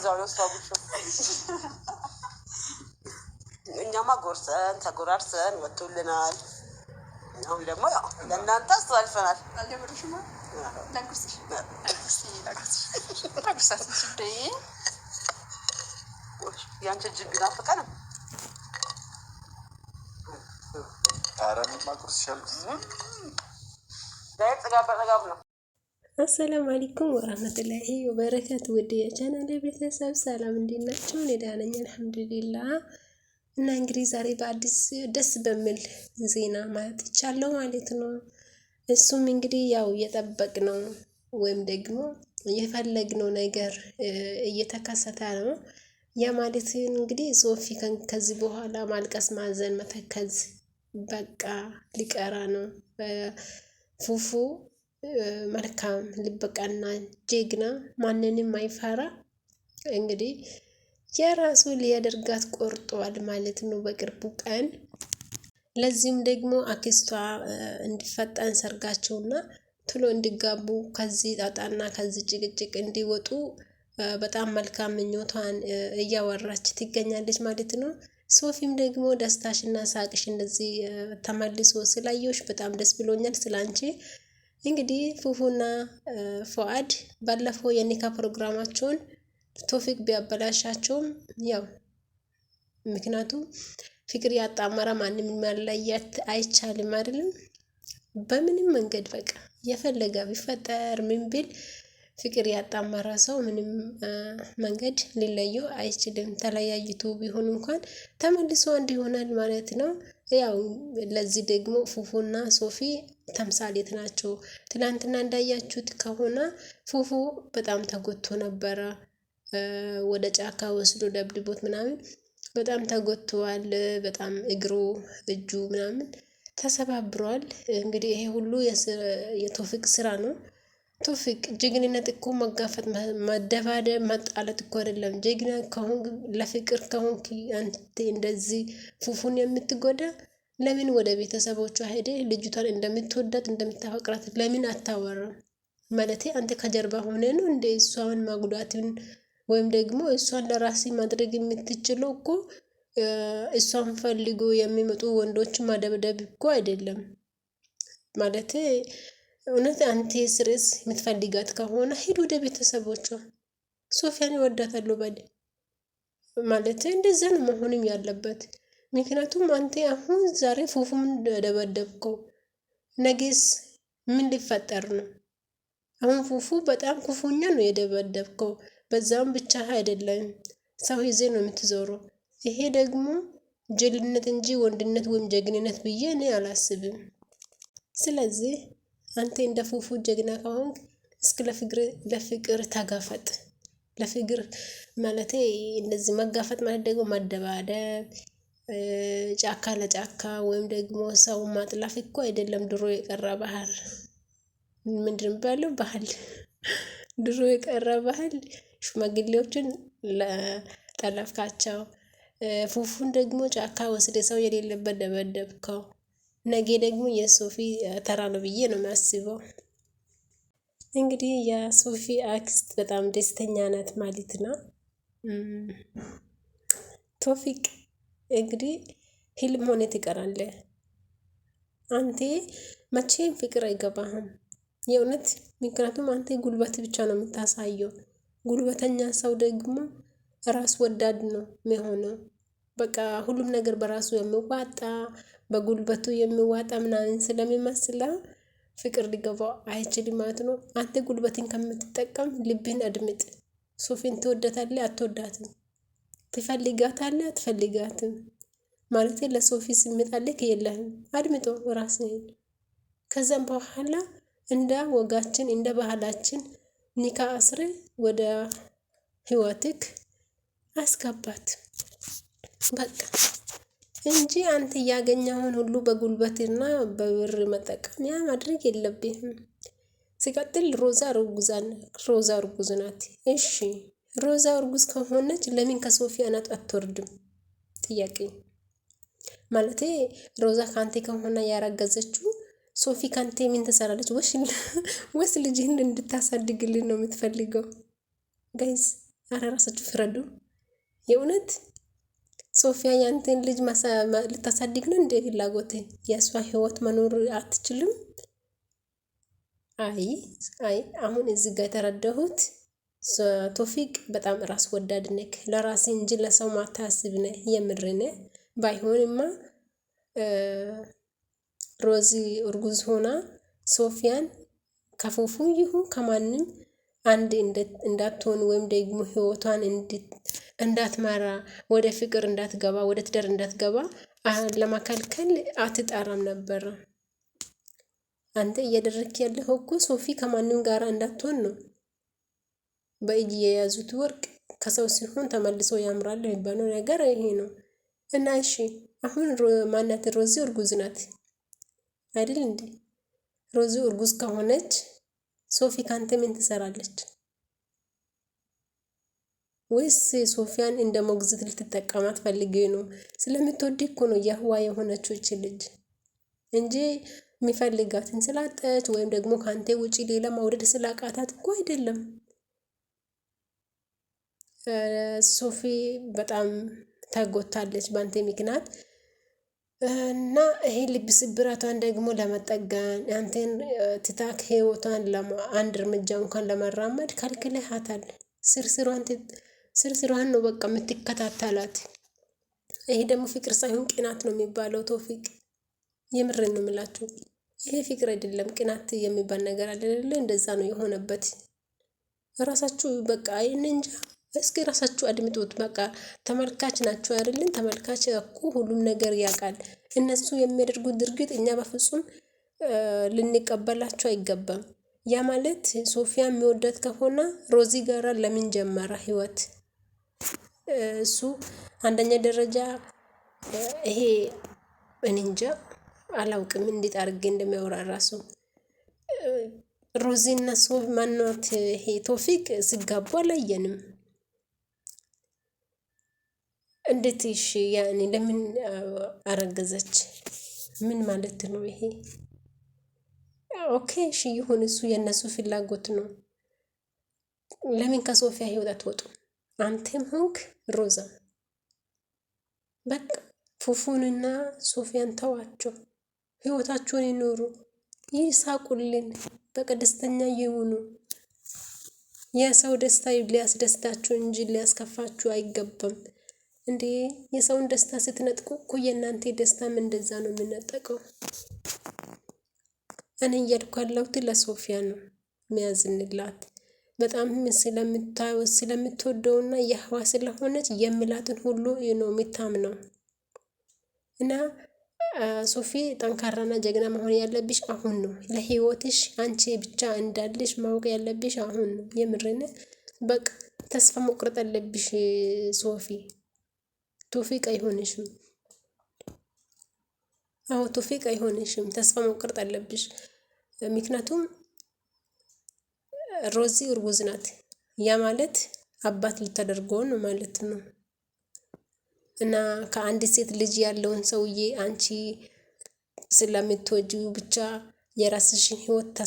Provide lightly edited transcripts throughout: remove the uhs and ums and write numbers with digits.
እዛው ነው ሰውብሽ እኛማ ጎርሰን ተጎራርሰን ወጥቶልናል። አሁን ደግሞ ያው ለእናንተ አስተላልፈናል። አልጀመረሽማ ላጉርስሽ ያንቺ እጅ ቢናፍቀንም አሰላሙ አለይኩም ወራህመቱላሂ ወበረካቱ። ውድ የቻናሌ ቤተሰብ ሰላም እንዴት ናችሁ? እኔ ደህና ነኝ አልሐምዱሊላህ። እና እንግዲህ ዛሬ በአዲስ ደስ በሚል ዜና ማለት ይቻላል ማለት ነው። እሱም እንግዲህ ያው የጠበቅነው ወይም ደግሞ የፈለግነው ነገር እየተከሰተ ነው። ያ ማለት እንግዲህ ሶፊ ከዚህ በኋላ ማልቀስ፣ ማዘን፣ መተከዝ በቃ ሊቀራ ነው። ፉፉ መልካም ልበቃና ጀግና ማንንም አይፈራ እንግዲህ የራሱ ሊያደርጋት ቆርጧል ማለት ነው በቅርቡ ቀን። ለዚህም ደግሞ አክስቷ እንዲፈጠን ሰርጋቸውና ቶሎ እንዲጋቡ ከዚህ ጣጣና ከዚህ ጭቅጭቅ እንዲወጡ በጣም መልካም ምኞቷን እያወራች ትገኛለች ማለት ነው። ሶፊም ደግሞ ደስታሽና ሳቅሽ እንደዚህ ተመልሶ ስላየሁሽ በጣም ደስ ብሎኛል ስላንቺ። እንግዲህ ፉፉና ፉአድ ባለፈው የኒካ ፕሮግራማቸውን ቶፊቅ ቢያበላሻቸውም ያው ምክንያቱም ፍቅር ያጣመረ ማንም መለየት አይቻልም አይደለም። በምንም መንገድ በቃ የፈለገ ቢፈጠር ምን ቢል ፍቅር ያጣመረ ሰው ምንም መንገድ ሊለየው አይችልም። ተለያይቶ ቢሆን እንኳን ተመልሶ አንድ ይሆናል ማለት ነው። ያው ለዚህ ደግሞ ፉፉና ሶፊ ተምሳሌት ናቸው። ትናንትና እንዳያችሁት ከሆነ ፉፉ በጣም ተጎድቶ ነበረ። ወደ ጫካ ወስዶ ደብድቦት ምናምን በጣም ተጎድቷል። በጣም እግሩ እጁ ምናምን ተሰባብሯል። እንግዲህ ይሄ ሁሉ የቶፊቅ ስራ ነው። ቶፊቅ ጀግንነት እኮ መጋፈጥ፣ መደባደብ፣ መጣላት እኮ አይደለም። ጀግና ከሆንክ ለፍቅር ከሆንክ አንተ እንደዚህ ፉፉን የምትጎዳ ለምን ወደ ቤተሰቦቿ ሄደ ልጅቷን እንደምትወዳት እንደምታፈቅራት ለምን አታወራም? ማለቴ አንተ ከጀርባ ሆነ ነው እንደ እሷን ማጉዳትን ወይም ደግሞ እሷን ለራሲ ማድረግ የምትችለው እኮ እሷን ፈልጎ የሚመጡ ወንዶች ማደብደብ እኮ አይደለም። ማለቴ እውነት አንተ ስርስ የምትፈልጋት ከሆነ ሂድ ወደ ቤተሰቦቿ። ሶፊያን ይወዳታሉ በል ማለት እንደዛ ነው መሆንም ያለበት። ምክንያቱም አንተ አሁን ዛሬ ፉፉን ደበደብከው፣ ነገስ ምን ሊፈጠር ነው? አሁን ፉፉ በጣም ክፉኛ ነው የደበደብከው። በዛም ብቻ አይደለም ሰው ይዜ ነው የምትዞረው። ይሄ ደግሞ ጀግንነት እንጂ ወንድነት ወይም ጀግንነት ብዬ እኔ አላስብም። ስለዚህ አንተ እንደ ፉፉ ጀግና ከሆንክ እስኪ ለፍቅር ተጋፈጥ። ለፍቅር ማለቴ እንደዚህ መጋፈጥ ማለት ደግሞ መደባደብ፣ ጫካ ለጫካ ወይም ደግሞ ሰው ማጥላፍ እኮ አይደለም። ድሮ የቀረ ባህል ምንድን ነው የሚባለው? ባህል ድሮ የቀረ ባህል። ሽማግሌዎችን ለጠለፍካቸው፣ ፉፉን ደግሞ ጫካ ወስደ ሰው የሌለበት ደበደብከው። ነገ ደግሞ የሶፊ ተራ ነው ብዬ ነው የሚያስበው። እንግዲህ የሶፊ አክስት በጣም ደስተኛ ናት ማለት ነው። ቶፊቅ እንግዲህ ህልም ሆነ ትቀራለህ። አንተ መቼም ፍቅር አይገባህም የእውነት። ምክንያቱም አንተ ጉልበት ብቻ ነው የምታሳየው። ጉልበተኛ ሰው ደግሞ ራስ ወዳድ ነው የሚሆነው። በቃ ሁሉም ነገር በራሱ የሚዋጣ በጉልበቱ የሚዋጣ ምናምን ስለሚመስላ ፍቅር ሊገባው አይችልም ማለት ነው። አንተ ጉልበትን ከምትጠቀም ልብህን አድምጥ። ሶፊን ትወዳታለህ አትወዳትም? ትፈልጋታለህ አትፈልጋትም? ማለት ለሶፊ ስሜት አለክ የለህም? አድምጦ ራስህን። ከዛም በኋላ እንደ ወጋችን እንደ ባህላችን ኒካ አስረ ወደ ህይወትክ አስገባት በቃ እንጂ አንተ ያገኘውን ሁሉ በጉልበትና በብር መጠቀም ያ ማድረግ የለብህም። ሲቀጥል ሮዛ እርጉዝ ናት። እሺ ሮዛ እርጉዝ ከሆነች ለምን ከሶፊ አናት አትወርድም? ጥያቄ ማለቴ ሮዛ ካንተ ከሆነ ያረገዘችው ሶፊ ካንተ ምን ትሰራለች? ወስ ልጅህን እንድታሳድግልን ነው የምትፈልገው? ጋይስ አረ ራሳችሁ ፍረዱ። የእውነት ሶፊያ ያንተን ልጅ ልታሳድግ ነው እንደ ፍላጎት? የእሷ ህይወት መኖር አትችልም? አይ አይ አሁን እዚህ ጋር የተረዳሁት ቶፊቅ በጣም ራስ ወዳድ ነክ፣ ለራሴ እንጂ ለሰው ማታስብ ነህ። የምርነ ባይሆንማ ሮዚ እርጉዝ ሆና ሶፊያን ከፉፉ ይሁን ከማንም አንድ እንዳትሆን ወይም ደግሞ ህይወቷን እንዳትመራ ወደ ፍቅር እንዳትገባ ወደ ትዳር እንዳትገባ ለማከልከል አትጣራም ነበር። አንተ እያደረክ ያለው እኮ ሶፊ ከማንም ጋር እንዳትሆን ነው። በእጅ የያዙት ወርቅ ከሰው ሲሆን ተመልሶ ያምራል የሚባለው ነገር ይሄ ነው። እና እሺ አሁን ማናት ሮዚ እርጉዝ ናት አይደል እንዴ? ሮዚ እርጉዝ ከሆነች ሶፊ ካንተ ምን ትሰራለች? ወይስ ሶፊያን እንደ ሞግዚት ልትጠቀማት ፈልጌ ነው? ስለምትወድ እኮ ነው የህዋ የሆነችው እቺ ልጅ እንጂ የሚፈልጋትን ስላጠች ወይም ደግሞ ካንተ ውጪ ሌላ መውደድ ስላቃታት እኮ አይደለም። ሶፊ በጣም ተጎታለች በአንተ ምክንያት እና ይሄ ልብ ስብራቷን ደግሞ ለመጠገን አንተን ትታክ ህይወቷን አንድ እርምጃ እንኳን ለመራመድ ከልክለሃታል። ስርስሯን ነው በቃ የምትከታተላት። ይሄ ደግሞ ፍቅር ሳይሆን ቅናት ነው የሚባለው። ቶፊቅ የምርን ነው የምላችሁ። ይሄ ፍቅር አይደለም ቅናት የሚባል ነገር አይደለ። እንደዛ ነው የሆነበት። ራሳችሁ በቃ እንጃ። እስኪ ራሳችሁ አድምጡት። በቃ ተመልካች ናቸው አይደልን? ተመልካች እኮ ሁሉም ነገር ያውቃል። እነሱ የሚያደርጉት ድርጊት እኛ በፍጹም ልንቀበላቸው አይገባም። ያ ማለት ሶፊያ የሚወዳት ከሆነ ሮዚ ጋራ ለምን ጀመረ ህይወት? እሱ አንደኛ ደረጃ ይሄ እኔ እንጃ አላውቅም እንዴት አድርጌ እንደሚያወራ ራሱ። ሮዚ እና ማናት ይሄ ቶፊቅ ሲጋቡ አላየንም። እንዴት እሺ ያኔ ለምን አረገዘች? ምን ማለት ነው ይሄ? ኦኬ እሺ ይሁን፣ እሱ የነሱ ፍላጎት ነው። ለምን ከሶፊያ ህይወት አትወጡ? አንተም ሆንክ ሮዛ በቃ ፉፉንና ሶፊያን ተዋቸው፣ ህይወታቸውን ይኖሩ፣ ይሳቁልን፣ በቃ ደስተኛ ይሁኑ። የሰው ደስታ ሊያስደስታችሁ እንጂ ሊያስከፋችሁ አይገባም። እንዴ የሰውን ደስታ ስትነጥቁ እኮ የእናንተ ደስታም እንደዛ ነው የምነጠቀው። እኔ እያልኩ ያለሁት ለሶፊያ ነው የሚያዝንላት። በጣም ስለምትወደውና የህዋ ስለሆነች የሚላትን ሁሉ ነው የሚታምነው። እና ሶፊ ጠንካራና ጀግና መሆን ያለብሽ አሁን ነው። ለህይወትሽ አንቺ ብቻ እንዳለሽ ማወቅ ያለብሽ አሁን ነው። የምርን በቃ ተስፋ መቁረጥ አለብሽ ሶፊ። ቶፊቅ አይሆንሽም። አዎ ቶፊቅ አይሆንሽም። ተስፋ መቁረጥ አለብሽ። ምክንያቱም ሮዚ እርጉዝ ናት። ያ ማለት አባት ልታደርገው ነው ማለት ነው። እና ከአንድ ሴት ልጅ ያለውን ሰውዬ አንቺ ስለምትወጂው ብቻ የራስሽን ህይወት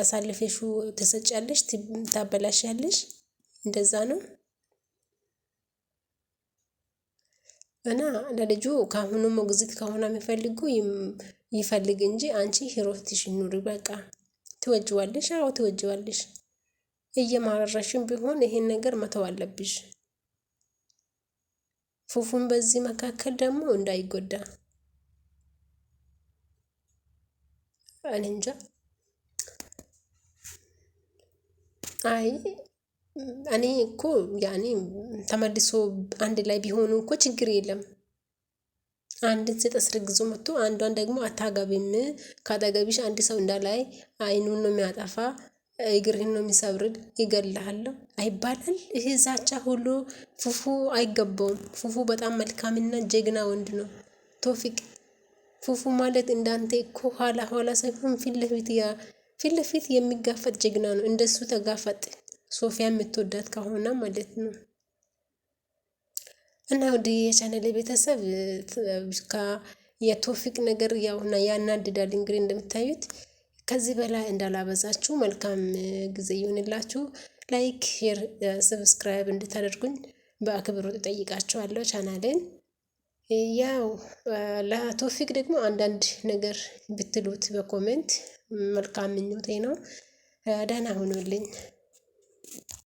አሳልፈሽ ትሰጫለሽ፣ ታበላሻለሽ። እንደዛ ነው። እና ለልጁ ከአሁኑ ሞግዚት ከሆነ የሚፈልጉ ይፈልግ እንጂ አንቺ ህይወትሽን ኑሪ። በቃ ትወጂዋለሽ። አዎ ትወጂዋለሽ። እየማረረሽም ቢሆን ይሄን ነገር መተው አለብሽ። ፉፉን በዚህ መካከል ደግሞ እንዳይጎዳ። እኔ እንጃ። አይ እኔ እኮ ያኔ ተመልሶ አንድ ላይ ቢሆኑ እኮ ችግር የለም። አንድን ሴት አስረግዞ መጥቶ አንዷን ደግሞ አታገቢም፣ ካጠገብሽ አንድ ሰው እንዳላይ አይኑን ነው የሚያጠፋ፣ እግርህን ነው የሚሰብርል፣ ይገልሃለሁ አይባላል። ይሄ ዛቻ ሁሉ ፉፉ አይገባውም። ፉፉ በጣም መልካምና ጀግና ወንድ ነው ቶፊቅ። ፉፉ ማለት እንዳንተ እኮ ኋላ ኋላ ሳይሆን ፊት ለፊት የሚጋፈጥ ጀግና ነው። እንደሱ ተጋፈጥ ሶፊያ የምትወዳት ከሆነ ማለት ነው። እና ወደ የቻናሌ ቤተሰብ የቶፊቅ ነገር ያውና ያናድዳል። እንግዲህ እንደምታዩት ከዚህ በላይ እንዳላበዛችሁ መልካም ጊዜ ይሁንላችሁ። ላይክ፣ ሼር፣ ሰብስክራይብ እንድታደርጉኝ በአክብሮት እጠይቃችኋለሁ ቻናሌን። ያው ለቶፊቅ ደግሞ አንዳንድ ነገር ብትሉት በኮሜንት መልካም ምኞቴ ነው። ደህና ሁኑልኝ።